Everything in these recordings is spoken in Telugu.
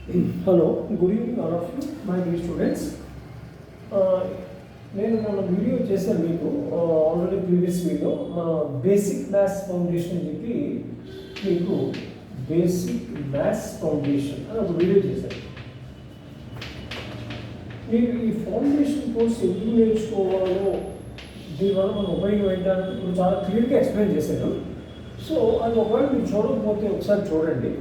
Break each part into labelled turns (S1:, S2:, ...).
S1: Hello, good evening all of you, my dear students. నేను మన వీడియో చేశాను మీకు ఆల్రెడీ ప్రీవియస్ వీడియో మన బేసిక్ మ్యాథ్స్ ఫౌండేషన్ అని చెప్పి మీకు బేసిక్ మ్యాథ్స్ ఫౌండేషన్ అని ఒక వీడియో చేశాను. మీరు ఈ ఫౌండేషన్ కోర్స్ ఎందుకు నేర్చుకోవాలో దీనివల్ల మనం ఉపయోగం ఏంటంటే ఇప్పుడు చాలా క్లియర్గా ఎక్స్ప్లెయిన్ చేశాను. సో అది ఒకవేళ మీరు చూడకపోతే ఒకసారి చూడండి.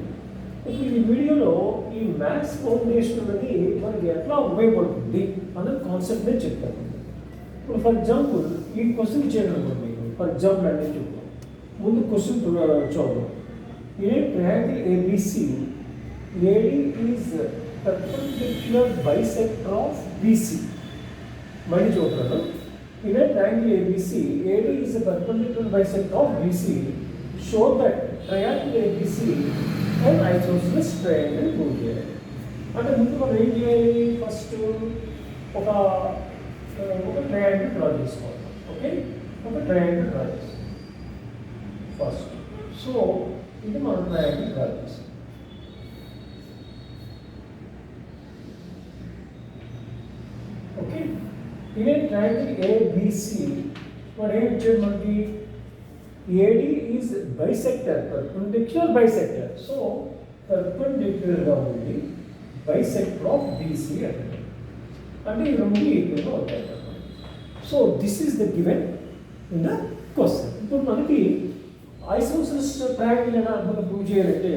S1: ఇప్పుడు ఈ వీడియోలో ఈ మ్యాథ్స్ ఫౌండేషన్ అనేది మనకి ఎట్లా ఉపయోగపడుతుంది అన్న కాన్సెప్ట్ నేను చెప్తాను. ఇప్పుడు ఫర్ ఎగ్జాంపుల్ ఈ క్వశ్చన్ చేయడం అనుకోండి, ఫర్ ఎగ్జాంపుల్ అంటే చెప్తాను. ముందు క్వశ్చన్ చూద్దాం. A triangle ABC AD is perpendicular bisector of BC. మళ్ళీ చూద్దాం. In a triangle ABC, AD is a perpendicular bisector of BC. Show that triangle ABC and isosceles triangle prove చేయాలి. అంటే ముందు మనం ఏం చేయాలి? ఫస్ట్ ఒక ట్రయాంగిల్ డ్రా చేసుకోవాలి. ఓకే, ఒక ట్రయాంగిల్ డ్రా చేస్తాం ఫస్ట్. సో ఇది మనం ట్రయాంగిల్ డ్రా చేస్తాం. Okay, in a triangle ABC what ఏం ఇచ్చాడు మనకి? AD is bisector, perpendicular bisector. So perpendicular గా ఉంది bisector of BC అంటే ఈ రెండు ఈక్వల్గా ఉంటాయి. So this is the given in the question. ఇప్పుడు మనకి ఐసోసెలస్ ట్రయాంగిల్ ఎలా మనం ప్రూవ్ చేయాలంటే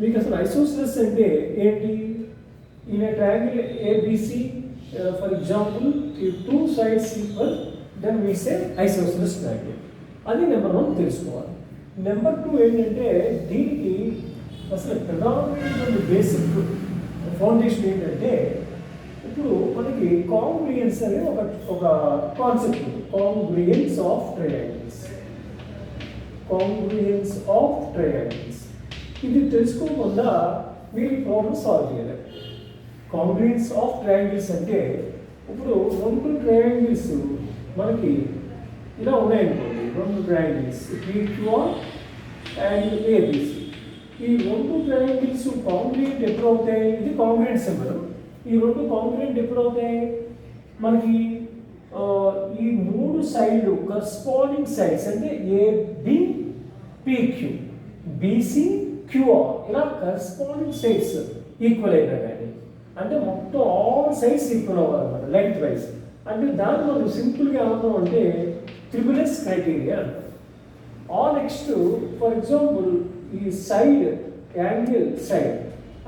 S1: మీకు అసలు ఐసోసెలస్ అంటే ఏంటి? In a triangle ABC for example two sides equal then we say isosceles triangle. అది నెంబర్ 1 తెలుసుకోవాలి. నెంబర్ 2 ఏంటంటే దీనికి అసలు ప్రధానమైన బేసిక్ ఫౌండేషన్ ఏంటంటే ఇప్పుడు మనకి కాంగ్రుయెన్స్ అనే ఒక కాన్సెప్ట్ ఉంది. కాంగ్రుయెన్స్ ఆఫ్ ట్రయాంగిల్స్. కాంగ్రుయెన్స్ ఆఫ్ ట్రయాంగిల్స్ ఇది తెలుసుకోకుండా మీరు ప్రాబ్లమ్ సాల్వ్ చేయలేరు. కాంగ్రుయెన్స్ ఆఫ్ ట్రయాంగిల్స్ అంటే ఇప్పుడు రెండు ట్రయాంగిల్స్ మనకి ఇలా ఉన్నాయనుకోండి, రెండు ట్రయాంగిల్స్ PQR అండ్ ABC. ఈ రెండు ట్రయాంగిల్స్ కాంగ్రుయెంట్ ఎప్పుడు అవుతాయి? ఇది కాంగ్రుయెంట్ సింబల్. ఈ రెండు కాంగ్రుయెంట్ ఎప్పుడు అవుతాయి? మనకి ఈ మూడు సైడ్లు కరస్పాండింగ్ సైడ్స్ అంటే ABPQ BCQR ఇలా కరస్పాండింగ్ సైడ్స్ ఈక్వల్ అయినా కానీ అంటే మొత్తం ఆల్ సైడ్స్ ఈక్వల్ అవ్వాలన్నమాట లెంగ్త్ వైజ్. అంటే దాన్ని మనం సింపుల్గా ఏమన్నాం అంటే ట్రిపుల్ క్రైటీరియా అంటాం. నెక్స్ట్ ఫర్ ఎగ్జాంపుల్ ఈ సైడ్ యాంగిల్ సైడ్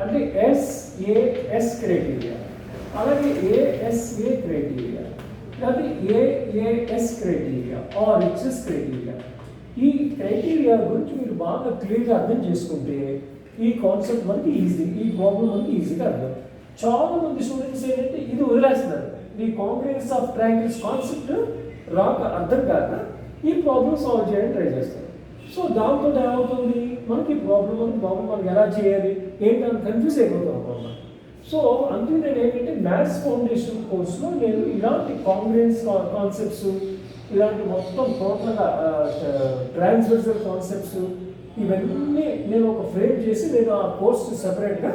S1: అంటే SAS క్రైటీరియా, అలాగే ASA క్రైటీరియా, లేదా AAS criteria or HS criteria. ఈ క్రైటీరియా గురించి మీరు బాగా క్లియర్గా అర్థం చేసుకుంటే ఈ కాన్సెప్ట్ మనకి ఈజీ, ఈ ప్రాబ్లం మనకి ఈజీగా అర్థం. చాలా మంది స్టూడెంట్స్ ఏంటంటే ఇది వదిలేస్తున్నారు. ఈ కాంగ్రుయెన్స్ ఆఫ్ ట్రయాంగిల్స్ కాన్సెప్ట్ అర్థం కాక ఈ ప్రాబ్లం సాల్వ్ చేయడానికి ట్రై చేస్తారు. సో దాంతో ఏమవుతుంది? మనకి ప్రాబ్లం మనకి ఎలా చేయాలి ఏంటని కన్ఫ్యూజ్ అయిపోతాం అన్నమాట. సో అందుకే నేను ఏంటంటే మ్యాథ్స్ ఫౌండేషన్ కోర్సులో నేను ఇలాంటి కాంగ్రుయెన్స్ కాన్సెప్ట్స్, ఇలాంటి మొత్తం టోటల్గా ట్రాన్స్వర్సల్ కాన్సెప్ట్స్ ఇవన్నీ నేను ఒక ఫ్రేమ్ చేసి నేను ఆ కోర్సు సెపరేట్గా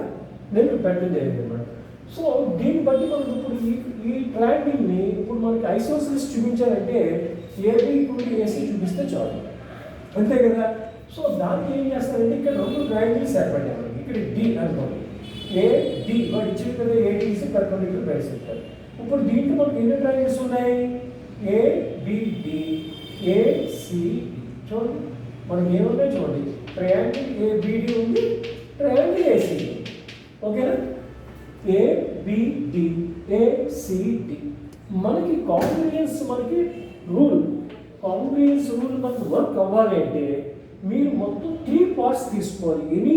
S1: నేను పెట్టడం జరిగింది అన్నమాట. సో దీన్ని బట్టి మనం ఇప్పుడు ఈ ట్రయాంగిల్ని ఇప్పుడు మనకి ఐసోసెలస్ చూపించాలంటే AB = AC చూపిస్తే చాలు, అంతే కదా. సో దానికి ఏం చేస్తారంటే ఇక్కడ రెండు ట్రయాంగిల్స్ ఏర్పడ్డాయి మనకి. ఇక్కడ D అనుకోండి, AD వాడు ఇచ్చిన కదా AD ఈజ్ పర్పెండిక్యులర్ బైసెక్టర్. ఇప్పుడు దీంట్లో మనకి ఎన్ని ట్రయాంగిల్స్ ఉన్నాయి? ABD ACD. చూడండి మనకి ఏమున్నాయి చూడండి, ట్రయాంగిల్ ABD ఉంది, ట్రయాంగిల్ ACD. ఓకేనా? ABD ACD మనకి కాంగ్రుయెన్స్ మనకి రూల్, కాంగ్రుయెన్స్ రూల్ మనకి వర్క్ అవ్వాలి అంటే మీరు మొత్తం 3 పార్ట్స్ తీసుకోవాలి. Any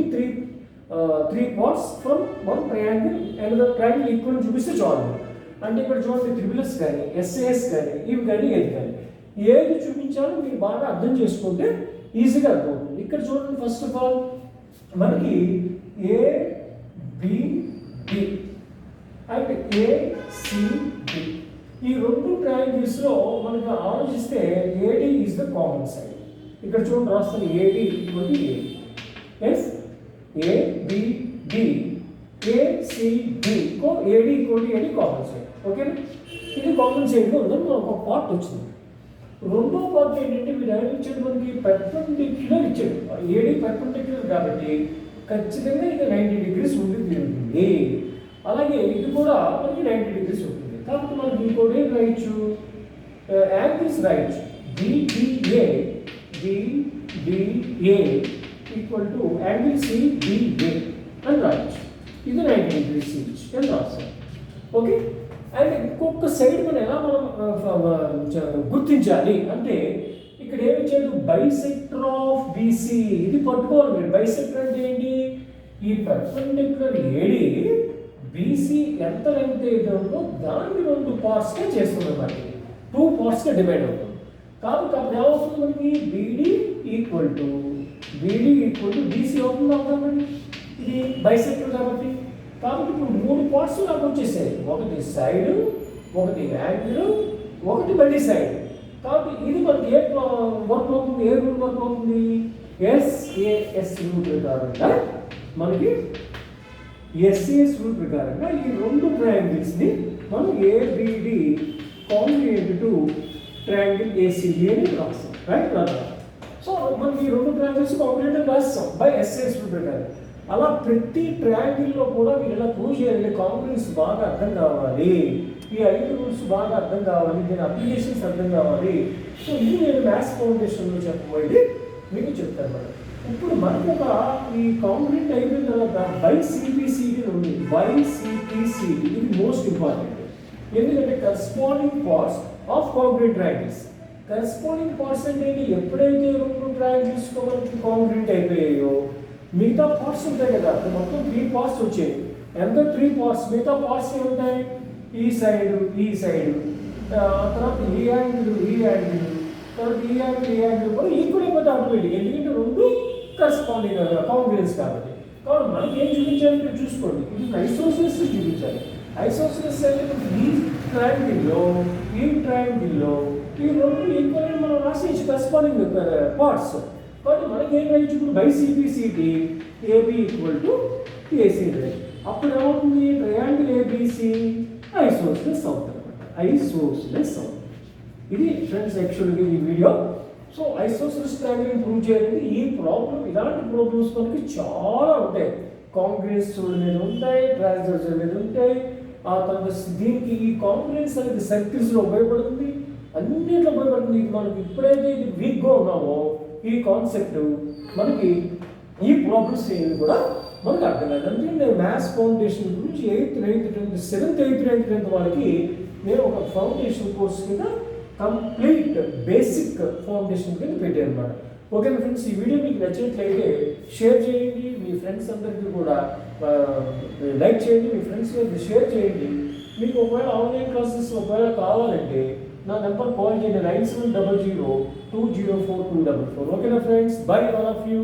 S1: three parts from one triangle and triangle equal చూపిస్తే చాలు. అంటే ఇక్కడ చూడండి ట్రిపుల్స్ కానీ SAS కానీ ఇవి కానీ ఏది కానీ ఏది చూపించాలో మీరు బాగా అర్థం చేసుకుంటే ఈజీగా అర్థమవుతుంది. ఇక్కడ చూడండి ఫస్ట్ ఆఫ్ ఆల్ మనకి ABD అండ్ ACD ఈ రెండు ట్రయాంగిల్స్లో మనకు ఆలోచిస్తే AD is the common side. ఇక్కడ చూడండి రాస్తాను AD = A. ABD A BCD co AD equal AD common side. ఓకేనా? ఇది కామన్ సైడ్గా ఉందని మనకు ఒక పార్ట్ వచ్చింది. రెండో పార్ట్ ఏంటంటే మీరు ఆయన ఇచ్చాడు మనకి పెర్పెండిక్యులర్ ఇచ్చాడు. AD పెర్పెండిక్యులర్ కాబట్టి ఖచ్చితంగా ఇది 90 degrees ఉంటుంది. అలాగే ఇది కూడా మనకి 90 degrees ఉంటుంది. కాబట్టి మనకి ఇంకోటి ఏం రాయొచ్చు, యాంగిల్స్ రాయొచ్చు. BDA equal to angle CBA అని రాయొచ్చు. ఇది 90 degrees ఈచ్ అని రాస్తాం. ఓకే, అండ్ ఇంకొక సైడ్ మనం ఎలా మనం గుర్తించాలి అంటే ఇక్కడ ఏమి ఇచ్చాడు, బైసెక్టర్ ఆఫ్ BC. ఇది పట్టుకోవాలి మీరు. బైసెక్టర్ అంటే ఏంటి, ఈ పర్పెండిక్యులర్ AD BC ఎంత లెంగ్త్ అయితే ఉందో దాన్ని 2 పార్ట్స్గా చేస్తుంది. మనకి 2 పార్ట్స్గా డివైడ్ అవుతుంది. కాబట్టి అప్పుడు ఏమవుతుంది మనకి, BD ఈక్వల్ టు BC అవుతుంది అవుతుందండి. ఇది బైసెక్టర్ కాబట్టి. కాబట్టి ఇప్పుడు 3 పార్ట్స్ నాకు వచ్చేసాయి. ఒకటి సైడ్, ఒకటి యాంగిల్, ఒకటి మళ్ళీ సైడ్. కాబట్టి ఇది మనకి ఏ వర్క్ అవుతుంది, ఏ రూల్ వర్క్ అవుతుంది, SAS రూల్ ప్రకారంగా మనకి SAS రూల్ ప్రకారంగా ఈ 2 ట్రయాంగిల్స్ని మనం ABD కాంగ్రుయెంట్ టు ట్రయాంగిల్ ACB అని రాస్తాం. రైట్ కదా? సో మనకి ఈ 2 ట్రయాంగిల్స్ కాంగ్రుయెంట్ రాస్తాం బై SAS రూల్ ప్రకారం. అలా ప్రతి ట్రయాంగిల్లో కూడా మీరు ఇలా ప్రూవ్ చేయాలి. కాంగ్రెన్స్ బాగా అర్థం కావాలి, ఈ 5 రూల్స్ బాగా అర్థం కావాలి, దీని అప్లికేషన్స్ అర్థం కావాలి. సో ఇది నేను మ్యాథ్స్ ఫౌండేషన్లో చెప్పబోయేది మీకు చెప్తాను మేడం. ఇప్పుడు మనకు ఒక ఈ కాంగ్రెంట్ అయిపోయిన తర్వాత BICPCD ఉంది. BICPCD ఇది మోస్ట్ ఇంపార్టెంట్. ఎందుకంటే corresponding parts of congruent triangles. Corresponding parts అంటే ఎప్పుడైతే 2 ట్రయాంగిల్స్ మనకి కాంగ్రెంట్ అయిపోయాయో మిగతా పార్ట్స్ ఉంటాయి కదా, మొత్తం 3 పార్ట్స్ వచ్చాయి. ఎంత 3 పార్ట్స్, మిగతా పార్ట్స్ ఏముంటాయి, ఈ సైడ్, తర్వాత ఈ యాంగిల్, తర్వాత ఈ యాంగిల్ కూడా ఈక్వల్ అయిపోతే ఆటోమేటిక్. ఎందుకంటే 2 కరస్పాండింగ్ కాంగ్రెన్స్ కాబట్టి. కాబట్టి మనకి ఏం చూపించాలి ఇక్కడ చూసుకోండి. ఇది ఐసోసిలిస్ చూపించాలి. ఐసోసిలిస్ అంటే ఈ ట్రయాంగిల్లో ఈ 2 ఈక్వల్ అని మనం రాసేసి కరస్పాండింగ్ పార్ట్స్. కాబట్టి మనకి ఏం రాయొచ్చు, ఇప్పుడు BICPCD AB equal to AC. అప్పుడు ఏమవుతుంది, ట్రయాంగిల్ ABC ఐసోసిలిస్ అవుతుంది అనమాట. ఐసోసిలిస్ అవుతుంది. ఇది ఫ్రెండ్స్ యాక్చువల్గా ఈ వీడియో. సో ఐసోసిలిస్ ట్రయాంగిల్ ప్రూవ్ చేయాలంటే ఈ ప్రాబ్లం, ఇలాంటి ప్రాబ్లమ్స్ మనకి చాలా ఉంటాయి. కాంగ్రెన్స్ మీద ఉంటాయి, ట్రాన్స్వర్సల్ మీద ఉంటాయి. ఆ తర్వాత దీనికి ఈ కాంగ్రెన్స్ అనేది సర్కిల్స్లో ఉపయోగపడుతుంది, అన్నింటిలో ఉపయోగపడుతుంది. మనకి ఇప్పుడైతే ఇది వీక్గా ఉన్నామో ఈ కాన్సెప్ట్ మనకి ఈ ప్రాబ్లమ్స్ ఏవి కూడా మనకు అర్థం కాదు. అంటే నేను మ్యాథ్స్ ఫౌండేషన్ గురించి 8th, 9th, 10th, 7th, 8th, 9th, 10th వాళ్ళకి నేను ఒక ఫౌండేషన్ కోర్స్ కింద కంప్లీట్ బేసిక్ ఫౌండేషన్ కింద పెట్టాను అనమాట. ఓకే ఫ్రెండ్స్, ఈ వీడియో మీకు నచ్చినట్లయితే షేర్ చేయండి, మీ ఫ్రెండ్స్ అందరికీ కూడా లైక్ చేయండి, మీ ఫ్రెండ్స్ షేర్ చేయండి. మీకు ఒకవేళ ఆన్లైన్ క్లాసెస్ ఒకవేళ కావాలంటే నా నెంబర్ కాల్ చేయండి 9700 204 244. ఓకేనా friends, by all of you.